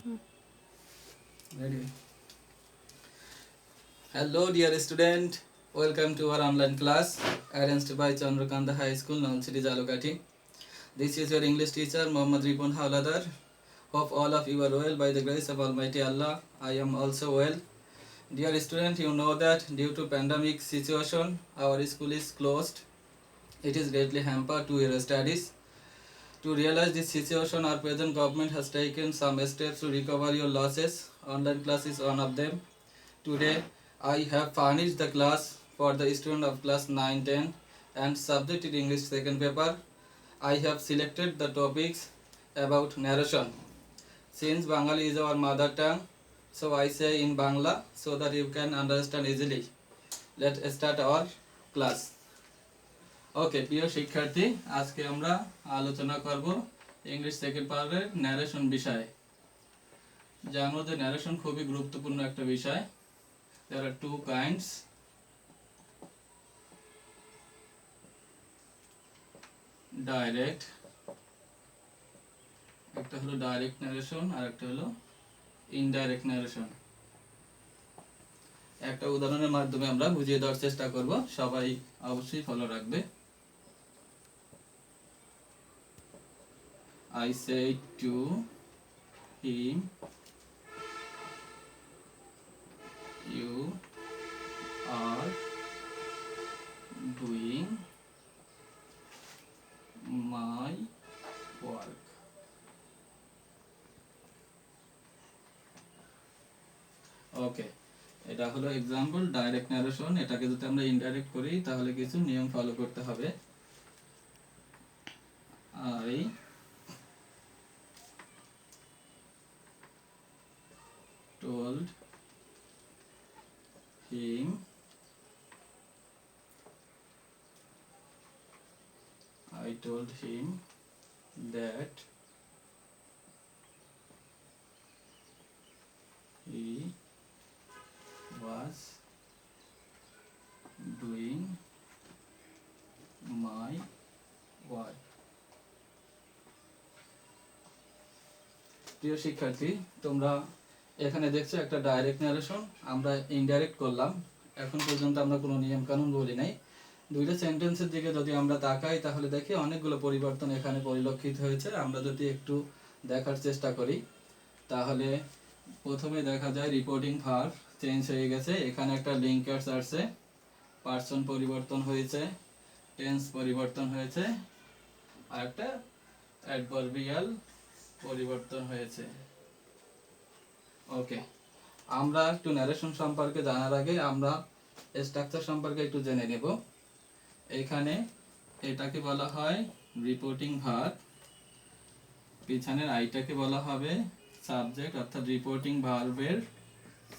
Ready? Hello, dear student. Welcome to our online class arranged by Chandrakanta High School, Nalchiri, Jalokati. This is your English teacher, Muhammad Ripon Hawladar. Hope all of you are well by the grace of Almighty Allah. I am also well. Dear student, you know that due to pandemic situation, our school is closed. It is greatly hampered to your studies. To realize this situation, our present government has taken some steps to recover your losses. Online class is one of them. Today, I have furnished the class for the student of class 9-10 and subject in English second paper. I have selected the topics about narration. Since Bengali is our mother tongue, so I say in Bangla so that you can understand easily. Let's start our class. ওকে প্রিয় শিক্ষার্থী, আজকে আমরা আলোচনা করব English second পার্টের narration বিষয়ে। জানো যে ন্যারেশন খুবই গুরুত্বপূর্ণ একটা বিষয়। There are two kinds. Direct, একটা হলো ডাইরেক্ট ন্যারেশন আর একটা হলো ইনডাইরেক্ট ন্যারেশন। একটা উদাহরণের মাধ্যমে আমরা বুঝিয়ে দেওয়ার চেষ্টা করব, সবাই অবশ্যই ফলো রাখবে। I said to him, you are doing my work. ওকে, এটা হলো এক্সাম্পল ডাইরেক্ট ন্যারেশন। এটাকে যদি আমরা ইনডাইরেক্ট করি তাহলে কিছু নিয়ম ফলো করতে হবে। I told him that he was doing my work. প্রিয় শিক্ষার্থী, তোমরা এখানে দেখছো একটা ডাইরেক্ট ন্যারেশন, আমরা ইনডাইরেক্ট করলাম। এখন পর্যন্ত আমরা কোনো নিয়ম কানুন বলি নাই। দুইটা সেন্টেন্সের দিকে যদি আমরা তাকাই তাহলে দেখি অনেকগুলো পরিবর্তন এখানে পরিলক্ষিত হয়েছে। আমরা যদি একটু দেখার চেষ্টা করি তাহলে প্রথমে দেখা যায় রিপোর্টিং ভার্ব চেঞ্জ হয়ে গেছে। এখানে একটা লিঙ্কার্স আসছে, পার্সন পরিবর্তন হয়েছে, টেন্স পরিবর্তন হয়েছে, আর একটা অ্যাডভার্বিয়াল পরিবর্তন হয়েছে। ওকে, আমরা একটু ন্যারেশন সম্পর্কে জানার আগে আমরা স্ট্রাকচার সম্পর্কে একটু জেনে নেব। এখানে এটাকে বলা হয় রিপোর্টিং ভার্ব, পিছনের আইটাকে বলা হবে সাবজেক্ট, অর্থাৎ রিপোর্টিং ভার্বের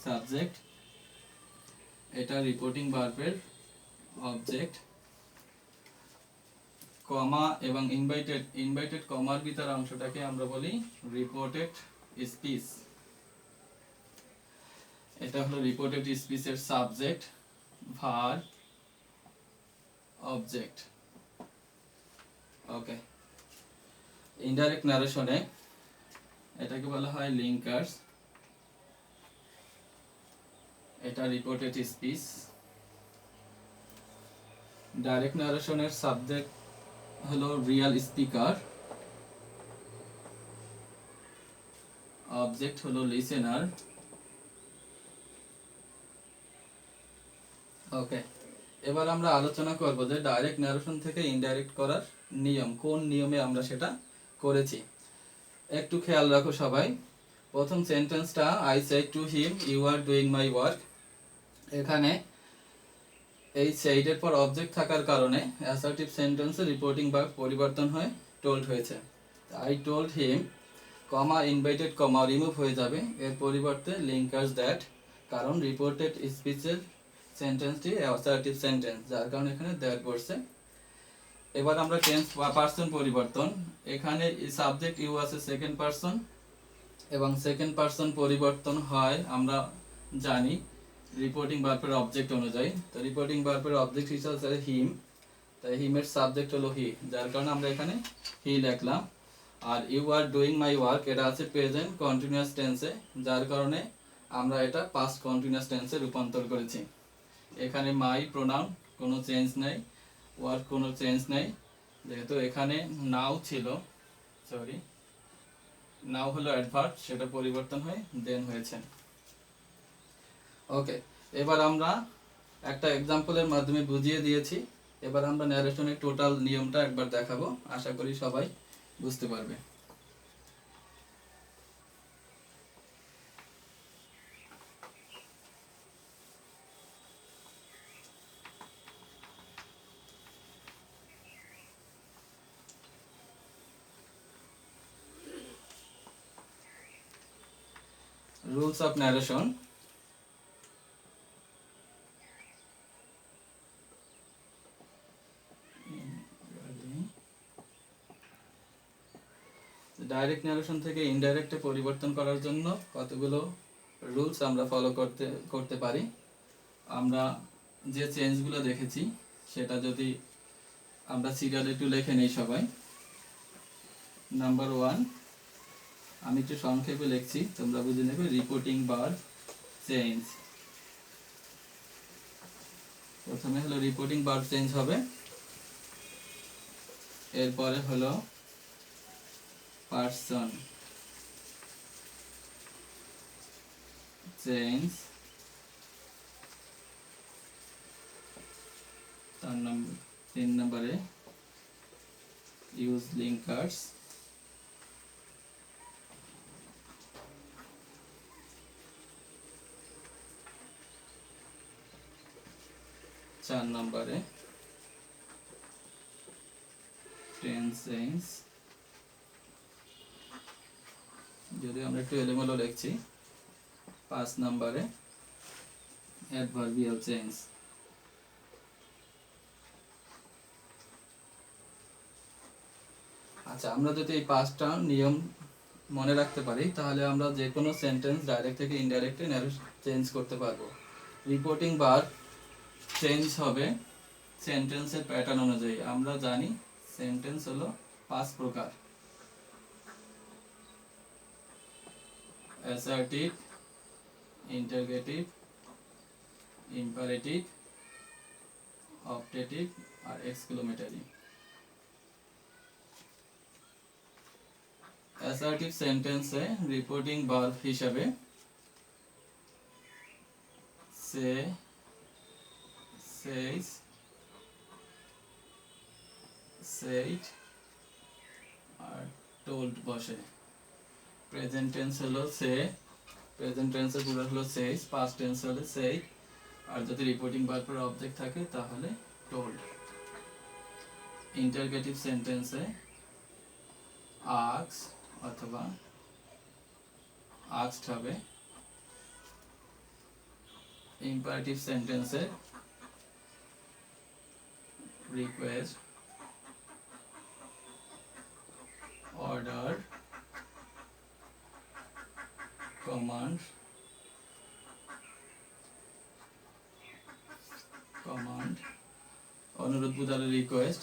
সাবজেক্ট, এটা রিপোর্টিং ভার্বের অবজেক্ট। কমা এবং ইনভাইটেড কমার ভিতর অংশটাকে আমরা বলি রিপোর্টেড স্পিচ। এটা হলো রিপোর্টেড স্পিচের সাবজেক্ট, ভার্ব, অবজেক্ট। ওকে, ইনডাইরেক্ট ন্যারেশনে এটাকে বলা হয় লিঙ্কার্স, এটা রিপোর্টেড স্পিচ। ডাইরেক্ট ন্যারেশনের সাবজেক্ট হলো রিয়েল স্পিকার, অবজেক্ট হলো লিসেনার। ওকে, এবার আমরা আলোচনা করব যে ডাইরেক্ট ন্যারেশন থেকে ইনডাইরেক্ট করার নিয়ম, কোন নিয়মে আমরা সেটা করেছি। একটু খেয়াল রাখো সবাই। প্রথম সেন্টেন্সটা I said to him you are doing my work, এখানে এই সেইডের পর অবজেক্ট থাকার কারণে অ্যাসার্টিভ সেন্টেন্সে রিপোর্টিং ভার্ব পরিবর্তন হয়ে টোল্ড হয়েছে। I told him, comma inverted comma remove হয়ে যাবে, এর পরিবর্তে লিঙ্কার্স দ্যাট, কারণ রিপোর্টেড স্পিচের সেন্টেন্সটি অ্যাসার্টিভ সেন্টেন্স, যার কারণে এখানে দ্যাট বসছে। এবার আমরা টেন্স বা পারসন পরিবর্তন, এখানে সাবজেক্ট ইউ আছে সেকেন্ড পারসন এবং সেকেন্ড পারসন পরিবর্তন হয় আমরা জানি রিপোর্টিং ভার্বের অবজেক্ট অনুযায়ী। তো রিপোর্টিং ভার্বের অবজেক্ট হিসেবে হিম, তাই হিমের সাবজেক্ট হলো হি, যার কারণে আমরা এখানে হি লিখলাম। আর you are doing my work এটা আছে প্রেজেন্ট কন্টিনিউয়াস টেন্সে, যার কারণে আমরা এটা পাস্ট কন্টিনিউয়াস টেন্সে রূপান্তর করেছি। এখানে মাই প্রোনাউন কোনো চেঞ্জ নেই, ওয়ার্ক কোনো চেঞ্জ নেই, যেহেতু এখানে নাও ছিল, সরি নাও হলো অ্যাডভার্ব, সেটা পরিবর্তন হয়ে দেন হয়েছে। ওকে, এবার আমরা একটা এক্সাম্পলের মাধ্যমে বুঝিয়ে দিয়েছি, এবার আমরা ন্যারেশনের টোটাল নিয়মটা একবার দেখাবো, আশা করি সবাই বুঝতে পারবে। Rules of narration. Direct narration থেকে ইনডাইরেক্টে পরিবর্তন করার জন্য কতগুলো রুলস আমরা ফলো করতে পারি। আমরা যে চেঞ্জগুলো দেখেছি সেটা যদি আমরা সিরিয়ালে একটু লিখে নেই সবাই। নাম্বার 1, আমি একটু সংক্ষেপে লিখছি, তোমরা বুঝে নেবে। রিপোর্টিং ভার্ব চেঞ্জ, প্রথমে হলো রিপোর্টিং ভার্ব চেঞ্জ হবে, এরপরে হলো পারসন চেঞ্জ, 3 নম্বরে ইউজ লিঙ্কার্স, 4 নম্বরে টেন্স চেঞ্জ, যদি আমরা একটু এলোমেলো লিখছি, 5 নম্বরে অ্যাডভার্বিয়াল চেঞ্জ। আচ্ছা, আমরা যদি এই 5টা নিয়ম মনে রাখতে পারি তাহলে আমরা যে কোনো সেন্টেন্স ডাইরেক্ট থেকে ইনডাইরেক্টে চেঞ্জ করতে পারবো। রিপোর্টিং ভার্ব চেঞ্জ হবে সেন্টেন্সের প্যাটার্ন অনুযায়ী। আমরা জানি সেন্টেন্স হলো 5 প্রকার: অ্যাসার্টিভ, ইন্টারগেটিভ, ইম্পারেটিভ, অপটেটিভ আর এক্সক্লেমেটরি। অ্যাসার্টিভ সেন্টেন্সে রিপোর্টিং ভার্ব হিসাবে সে, says, said আর told বসে। প্রেজেন্ট টেন্স হলো সে, প্রেজেন্ট টেন্সের পুরো হলো says, পাস্ট টেন্স হলো said, আর যদি রিপোর্টিং ভার্বের অবজেক্ট থাকে তাহলে told। ইন্টারগেটিভ সেন্টেন্সে ask অথবা asked হবে। ইম্পারেটিভ সেন্টেন্সে request, order, command, অনুরোধ বোঝালে রিকোয়েস্ট,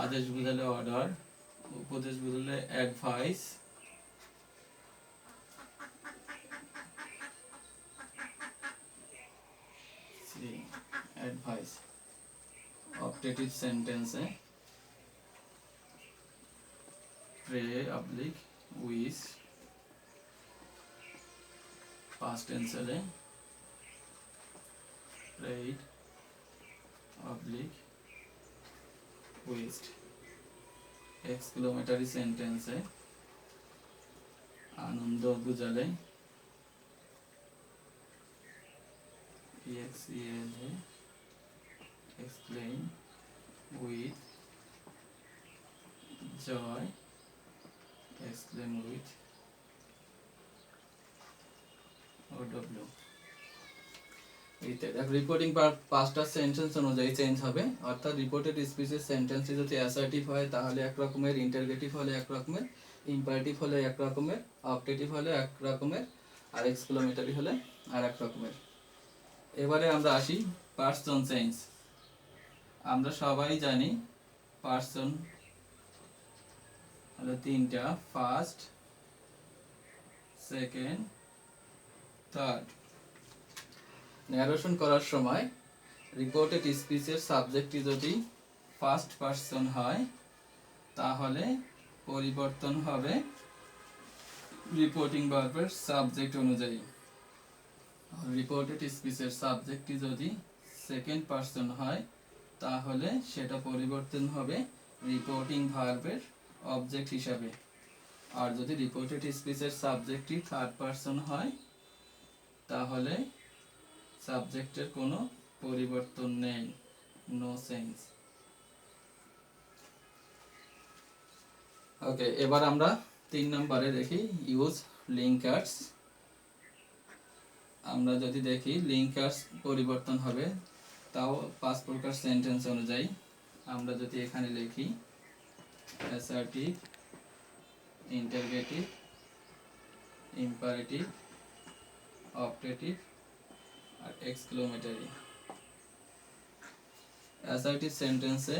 আদেশ বোঝালে অর্ডার, উপদেশ বোঝালে অ্যাডভাইস, অ্যাডভাইস। অপটেটিভ সেন্টেন্সে pray oblique wish, past tense হলে প্রেড অবলিক উইশড। এক্সক্লেমেটরি সেন্টেন্সে আনন্দ বুঝালে EXCLA, exclaim with joy, exclaim with OW। Reporting পাঁচটা সেন্টেন্স অনুযায়ী চেঞ্জ হবে, অর্থাৎ রিপোর্টেড স্পিচের সেন্টেন্স যদি অ্যাসার্টিভ হয় তাহলে এক রকমের, ইন্টারগেটিভ হলে এক রকমের, ইম্পারেটিভ হলে এক রকমের, অপটেটিভ হলে এক রকমের, আর এক্সক্লেমেটরি হলে আর এক রকমের। এবারে আমরা আসি পার্সন চেঞ্জ। আমরা সবাই জানি পার্সন হলো তিনটা, ফার্স্ট, সেকেন্ড, থার্ড। ন্যারেশন করার সময় রিপোর্টেড স্পিচের সাবজেক্টটি যদি ফার্স্ট পারসন হয় তাহলে পরিবর্তন হবে রিপোর্টিং ভার্বের সাবজেক্ট অনুযায়ী। রিপোর্টেড স্পিচের সাবজেক্টটি যদি সেকেন্ড পারসন হয় তাহলে সেটা পরিবর্তন হবে রিপোর্টিং ভার্বের অবজেক্ট হিসাবে। আর যদি রিপোর্টেড স্পিচের সাবজেক্টটি থার্ড পারসন হয় তাহলে সাবজেক্টের কোনো পরিবর্তন নেই, নো চেঞ্জ। ওকে, এবার আমরা 3 নম্বরে দেখি ইউজ লিঙ্কার্স। আমরা যদি দেখি লিঙ্কার্স পরিবর্তন হবে তাও 5 প্রকার সেন্টেন্স অনুযায়ী। আমরা যদি এখানে লিখি অ্যাসার্টিভ, ইন্টারগেটিভ, ইম্পারেটিভ, অপটেটিভ আর এক্সক্লেমেটরি। অ্যাসার্টিভ সেন্টেন্সে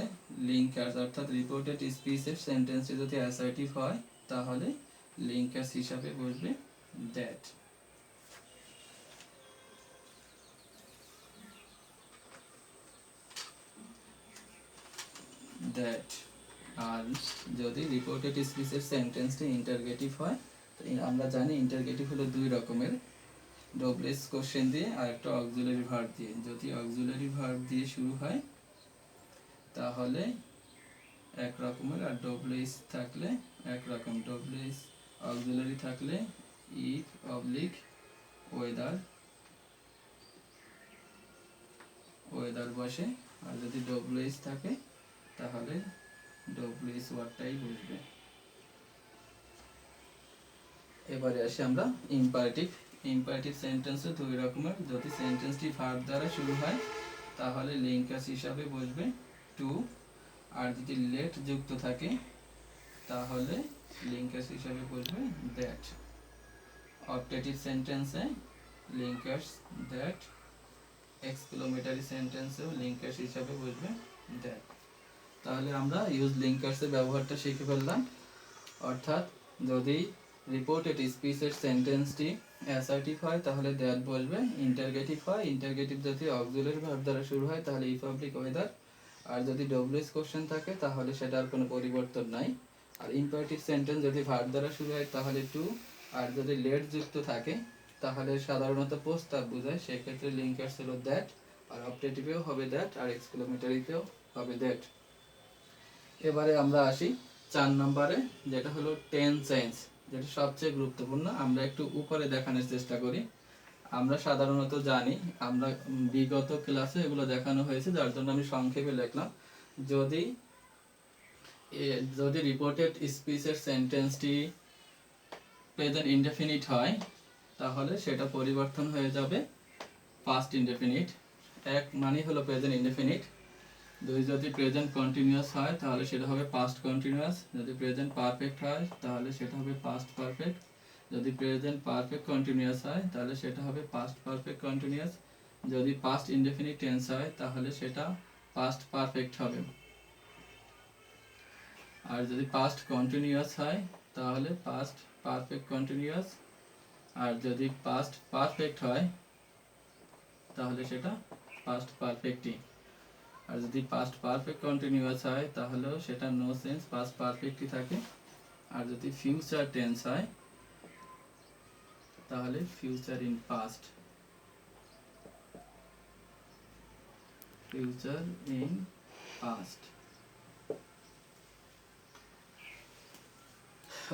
লিঙ্কার্স অর্থাৎ রিপোর্টেড স্পিচের সেন্টেন্সে যদি অ্যাসার্টিভ হয় তাহলে লিঙ্কার্স হিসাবে বসবে দ্যাট। দ্যাট। আর যদি রিপোর্টেড স্পিচের সেন্টেন্সটি ইন্টারগেটিভ হয়, আমরা জানি ইন্টারগেটিভ হলো 2 রকমের, ডবলএস কোশ্চেন দিয়ে আর একটা অক্সিলারি ভার্ব দিয়ে। যদি অক্সিলারি ভার্ব দিয়ে শুরু হয় তাহলে এক রকমের, আর ডবলএস থাকলে এক রকম। ডবলএস অক্সিলারি থাকলে ইফ অবলিক ওয়েদার, ওয়েদার বসে। আর যদি ডবলএস থাকে তাহলে ডবলএস ওয়ার্ডটাই বসবে। এবারে আসি আমরা ইম্পারেটিভ। ইম্পারেটিভ সেন্টেন্সে 2 রকমের। যদি সেন্টেন্সটি ভার্ব দ্বারা শুরু হয় তাহলে লিঙ্কার্স হিসাবে বসবে টু, আর যদি লেট যুক্ত থাকে তাহলে লিঙ্কার্স হিসাবে বসবে দ্যাট। অপটেটিভ সেন্টেন্সে লিঙ্কার্স দ্যাট, এক্সক্লেমেটরি সেন্টেন্সেও লিঙ্কার্স হিসাবে বসবে দ্যাট। তাহলে আমরা ইউজ লিঙ্কার্সের ব্যবহারটা শিখে ফেললাম। অর্থাৎ যদি রিপোর্টেড স্পিচের সেন্টেন্সটি অ্যাসার্টিভ হয় তাহলে দ্যাট বসবে, ইন্টারগেটিভ হয়, ইন্টারগেটিভ যদি অক্সিলারি ভার্ব দ্বারা শুরু হয় তাহলে ইফ অবলিক ওয়েদার, আর যদি ডবলএস কোশ্চেন থাকে তাহলে সেটার কোনো পরিবর্তন নাই। আর ইম্পারেটিভ সেন্টেন্স যদি ভার্ব দ্বারা শুরু হয় তাহলে টু, আর যদি লেট যুক্ত থাকে তাহলে সাধারণত প্রস্তাব বোঝায়, সেক্ষেত্রে লিঙ্কার্স হলো দ্যাট। আর অপটেটিভেও হবে দ্যাট, আর এক্সক্লেমেটরিতেও হবে দ্যাট। এবারে আমরা আসি 4 নম্বরে, যেটা হলো টেন্স চেঞ্জ, যেটা সবচেয়ে গুরুত্বপূর্ণ। আমরা একটু উপরে দেখানোর চেষ্টা করি। আমরা সাধারণত জানি, আমরা বিগত ক্লাসে এগুলো দেখানো হয়েছে, যার জন্য আমি সংক্ষেপে লিখলাম। যদি রিপোর্টেড স্পিচের সেন্টেন্সটি প্রেজেন্ট ইনডেফিনিট হয় তাহলে সেটা পরিবর্তন হয়ে যাবে পাস্ট ইনডেফিনিট। এক মানে হলো প্রেজেন্ট ইনডেফিনিট। 2 যদি প্রেজেন্ট কন্টিনিউয়াস হয় তাহলে সেটা হবে পাস্ট কন্টিনিউয়াস। যদি প্রেজেন্ট পারফেক্ট হয় তাহলে সেটা হবে পাস্ট পারফেক্ট। যদি প্রেজেন্ট পারফেক্ট কন্টিনিউয়াস হয় তাহলে সেটা হবে পাস্ট পারফেক্ট কন্টিনিউয়াস। যদি পাস্ট ইনডেফিনিট টেন্স হয় তাহলে সেটা পাস্ট পারফেক্ট হবে। আর যদি পাস্ট কন্টিনিউয়াস হয় তাহলে পাস্ট পারফেক্ট কন্টিনিউয়াস। আর যদি পাস্ট পারফেক্ট হয় তাহলে সেটা পাস্ট পারফেক্টই। আর যদি পাস্ট পারফেক্ট কন্টিনিউয়াস হয় তাহলেও সেটা নো চেঞ্জ, পাস্ট পারফেক্টই থাকে। আর যদি ফিউচার টেন্স হয় তাহলে future in past, future in past.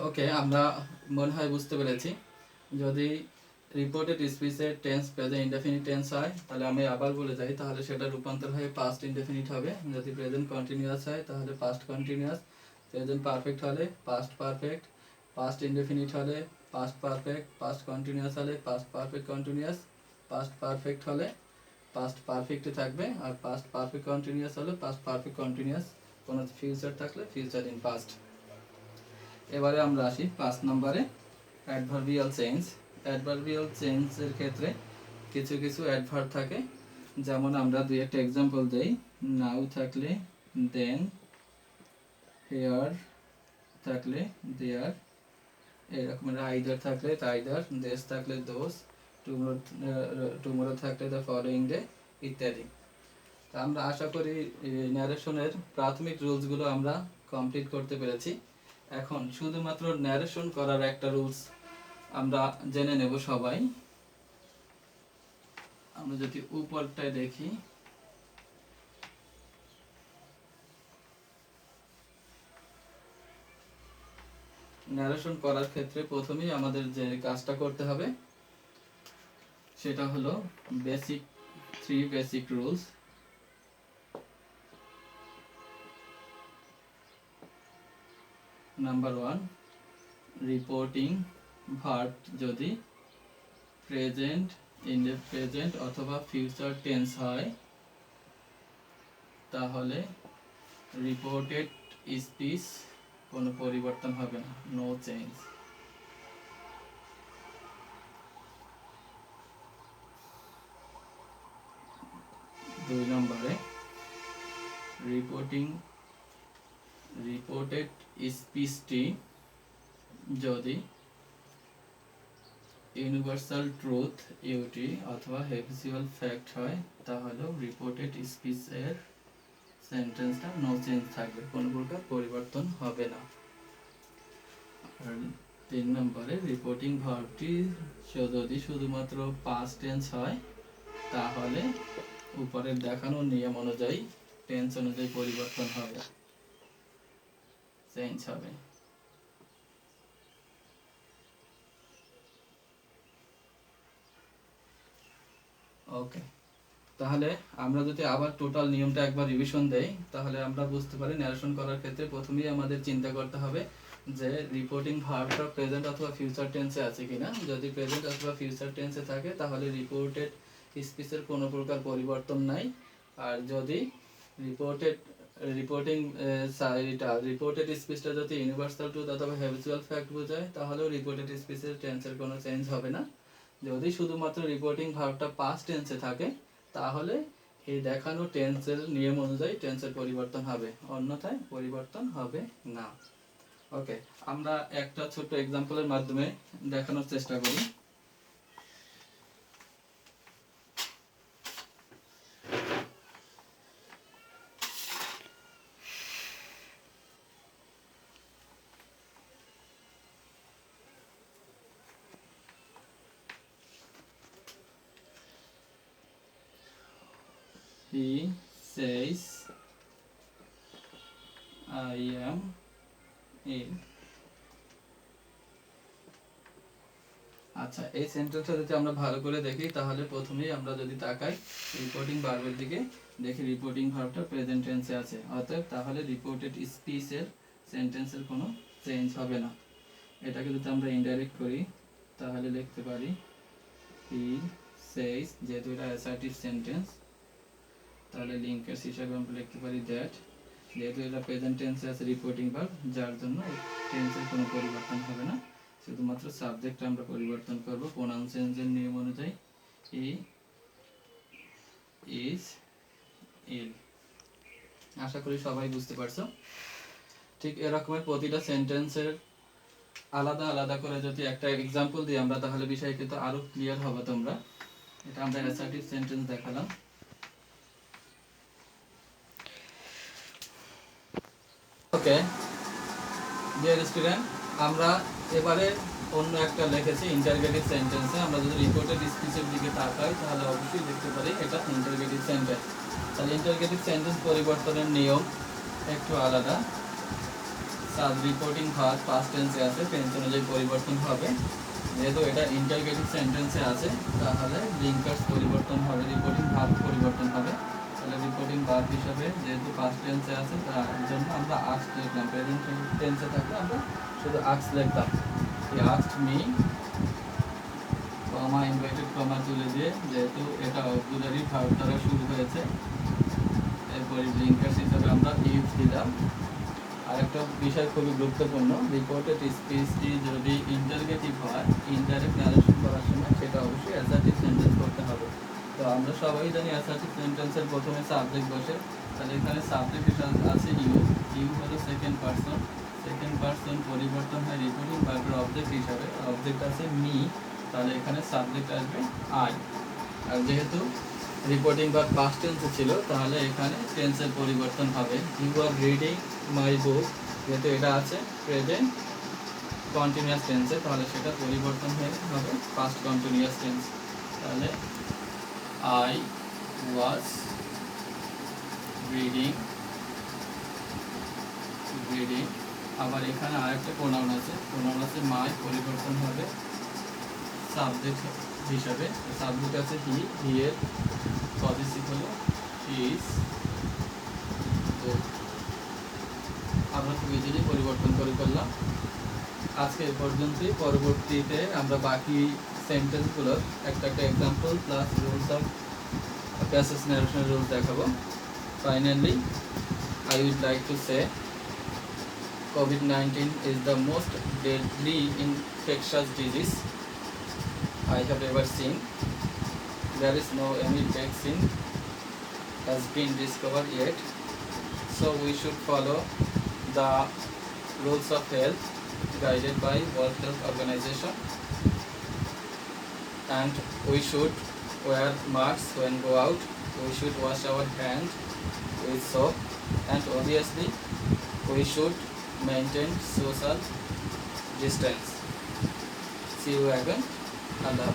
Okay, আমরা মনে হয় বুঝতে পেরেছি। যদি রিপোর্টেড স্পিচের টেন্স প্রেজেন্ট ইনডেফিনিট টেন্স হয় তাহলে আমি আবার বলে যাই, তাহলে সেটা রূপান্তর হয়ে পাস্ট ইনডেফিনিট হবে। যদি প্রেজেন্ট কন্টিনিউয়াস হয় তাহলে পাস্ট কন্টিনিউয়াস, প্রেজেন্ট পারফেক্ট হলে পাস্ট পারফেক্ট, পাস্ট ইনডেফিনিট হলে পাস্ট পারফেক্ট, পাস্ট কন্টিনিউয়াস হলে past perfect continuous, past perfect হলে পাস্ট পারফেক্টই থাকবে, আর পাস্ট পারফেক্ট কন্টিনিউয়াস হলে পাস্ট পারফেক্ট কন্টিনিউয়াস, কোনো ফিউচার থাকলে ফিউচার ইন পাস্ট। এবারে আমরা আসি 5 নম্বরে, অ্যাডভার্বিয়াল চেঞ্জ। অ্যাডভার্বিয়াল চেঞ্জের ক্ষেত্রে কিছু কিছু অ্যাডভার্ব থাকে, যেমন আমরা 2-1টা এক্সাম্পল দেই। নাও থাকলে দেন, হেয়ার থাকলে দেয়ার, এরকম আইদার থাকলে তাইদার, দেশ থাকলে দোষ, টুমোরো থাকলে দ্য ফলোইং ডে ইত্যাদি। তা আমরা আশা করি ন্যারেশনের প্রাথমিক রুলসগুলো আমরা কমপ্লিট করতে পেরেছি। এখন শুধুমাত্র ন্যারেশন করার একটা রুলস আমরা জেনে নেব সবাই। আমরা যদি উপরটায় দেখি, ন্যারেশন করার ক্ষেত্রে প্রথমেই আমাদের যে কাজটা করতে হবে সেটা হলো three basic rules. Number 1, reporting verb যদি প্রেজেন্ট, প্রেজেন্ট অথবা ফিউচার টেন্স হয় তাহলে রিপোর্টেড স্পিচ কোনো পরিবর্তন হবে না, নো চেঞ্জ। দুই নম্বরে রিপোর্টেড স্পিচটি যদি ইউনিভার্সাল ট্রুথ, ইউটি অথবা হ্যাবিচুয়াল ফ্যাক্ট হয় তাহলে রিপোর্টেড স্পিচের সেন্টেন্সটা নো চেঞ্জ থাকবে, কোনো প্রকার পরিবর্তন হবে না। আর 3 নম্বরে রিপোর্টিং ভার্বটি যদি শুধুমাত্র পাস্ট টেন্স হয় তাহলে উপরের দেখানো নিয়ম অনুযায়ী টেন্স অনুযায়ী পরিবর্তন হবে, চেঞ্জ হবে। ওকে, তাহলে আমরা যদি আবার টোটাল নিয়মটা একবার রিভিশন দেই তাহলে আমরা বুঝতে পারি ন্যারেশন করার ক্ষেত্রে প্রথমেই আমাদের চিন্তা করতে হবে যে রিপোর্টিং ভার্বটা প্রেজেন্ট অথবা ফিউচার টেন্সে আছে কিনা। যদি প্রেজেন্ট অথবা ফিউচার টেন্সে থাকে তাহলে রিপোর্টেড স্পিচের কোনো প্রকার পরিবর্তন নাই। আর যদি রিপোর্টেড স্পিচটা যদি ইউনিভার্সাল ট্রুথ অথবা হ্যাবিচুয়াল ফ্যাক্ট বোঝায় তাহলেও রিপোর্টেড স্পিচের টেন্সের কোনো চেঞ্জ হবে না। যদি শুধুমাত্র রিপোর্টিং ভার্বটা পাস্ট টেন্সে থাকে তাহলে এই দেখানো টেন্সের নিয়ম অনুযায়ী টেন্সের পরিবর্তন হবে, অন্যথায় পরিবর্তন হবে না। ওকে, আমরা একটা ছোট্ট এক্সাম্পলের মাধ্যমে দেখানোর চেষ্টা করি। He says I am in। আচ্ছা, এই সেন্টেন্সটা যদি আমরা ভালো করে দেখি তাহলে প্রথমেই আমরা যদি তাকাই রিপোর্টিং ভার্বের দিকে, দেখি রিপোর্টিং ভার্বটা প্রেজেন্ট টেন্সে আছে, অতএব তাহলে রিপোর্টেড স্পিচের সেন্টেন্সের কোনো চেঞ্জ হবে না। এটাকে যদি আমরা ইনডাইরেক্ট করি তাহলে লিখতে পারি হি সেজ, যেহেতু এটা অ্যাসার্টিভ সেন্টেন্স তাহলে লিঙ্কের হিসাবে আমরা লিখতে পারি দ্যাট, যেহেতু এটা প্রেজেন্ট টেন্সে আছে রিপোর্টিং ভার্ব যার জন্য টেন্সের কোনো পরিবর্তন হবে না, শুধুমাত্র সাবজেক্ট আমরা পরিবর্তন করব প্রোনাউন্সিয়েশনের নিয়ম অনুযায়ী হি ইজ ইল। আশা করি সবাই বুঝতে পারছো। ঠিক এরকমের প্রতিটা সেন্টেন্সের আলাদা আলাদা করে যদি একটা এক্সাম্পল দিই আমরা তাহলে বিষয় কিন্তু আরো ক্লিয়ার হবে তোমরা। এটা আমরা অ্যাসার্টিভ সেন্টেন্স দেখালাম। ওকে ডিয়ার স্টুডেন্ট, আমরা এবারে অন্য একটা লিখেছি ইন্টারগেটিভ সেন্টেন্সে। আমরা যদি রিপোর্টেড স্পিচের দিকে তাকাই তাহলে অবশ্যই দেখতে পারি এটা ইন্টারগেটিভ সেন্টেন্স। তাহলে ইন্টারগেটিভ সেন্টেন্স পরিবর্তনের নিয়ম একটু আলাদা। রিপোর্টিং ভার্ব পাস্ট টেন্সে আছে, টেন্স অনুযায়ী পরিবর্তন হবে। যেহেতু এটা ইন্টারগেটিভ সেন্টেন্সে আছে তাহলে লিঙ্কার্স পরিবর্তন হবে, রিপোর্টিং ভার্ব পরিবর্তন হবে। তাহলে রিপোর্টিং ভার্ব হিসাবে যেহেতু পাস্ট টেন্সে আছে তার জন্য আমরা আস্কড লিখলাম, প্রেজেন্ট টেন্সে থাকলে আমরা শুধু আস্কড লিখতাম। He asked me, comma inverted comma তুলে দিয়ে, যেহেতু এটা অক্সিলারি ভার্ব দ্বারা শুরু হয়েছে এরপরে লিঙ্কার্স হিসাবে আমরা ইফ দিলাম। আরেকটা বিষয় খুবই গুরুত্বপূর্ণ, রিপোর্টেড স্পিচটি যদি ইন্টারগেটিভ হয় ইনডাইরেক্ট ন্যারেশন করার সময় সেটা অবশ্যই অ্যাসার্টিভ সেন্টেন্স করতে হবে। তো আমরা সবাই জানি অ্যাসার্টিভ সেন্টেন্সের প্রথমে সাবজেক্ট বসে, তাহলে এখানে সাবজেক্ট হিসাবে আছে ইউ, ইউ হলো সেকেন্ড পারসন, সেকেন্ড পারসন পরিবর্তন হয় রিপোর্টিং ভার্বের অবজেক্ট হিসাবে, অবজেক্ট আছে মি, তাহলে এখানে সাবজেক্ট আসবে আই। আর যেহেতু রিপোর্টিং ভার্ব পাস্ট টেন্সে ছিল, তাহলে এখানে টেন্সের পরিবর্তন হবে। ইউ আর রিডিং মাই বুক, যেহেতু এটা আছে প্রেজেন্ট কন্টিনিউয়াস টেন্সে, তাহলে সেটা পরিবর্তন হয়ে হবে পাস্ট কন্টিনিউয়াস টেন্স। তাহলে আই ওয়াজ রিডিং, আবার এখানে আরেকটা প্রোনাউন আছে মাই, পরিবর্তন হবে সাবজেক্ট হিসাবে। সাবজেক্ট আছে হি এর পজিটিভ হলো ইজ। তো আমরা খুব ইজিলি পরিবর্তন করে ফেললাম। আজকে এ পর্যন্তই। পরবর্তীতে আমরা বাকি সেন্টেন্সগুলোর একটা example plus rules of passage narration rules দেখাবো। Finally I would like to say COVID-19 is the most deadly infectious disease I have ever seen. There is no any vaccine has been discovered yet, so we should follow the rules of health guided by World Health Organization, and we should wear masks when go out. We should wash our hands with soap, and obviously we should maintain social distance. See you again. Allah.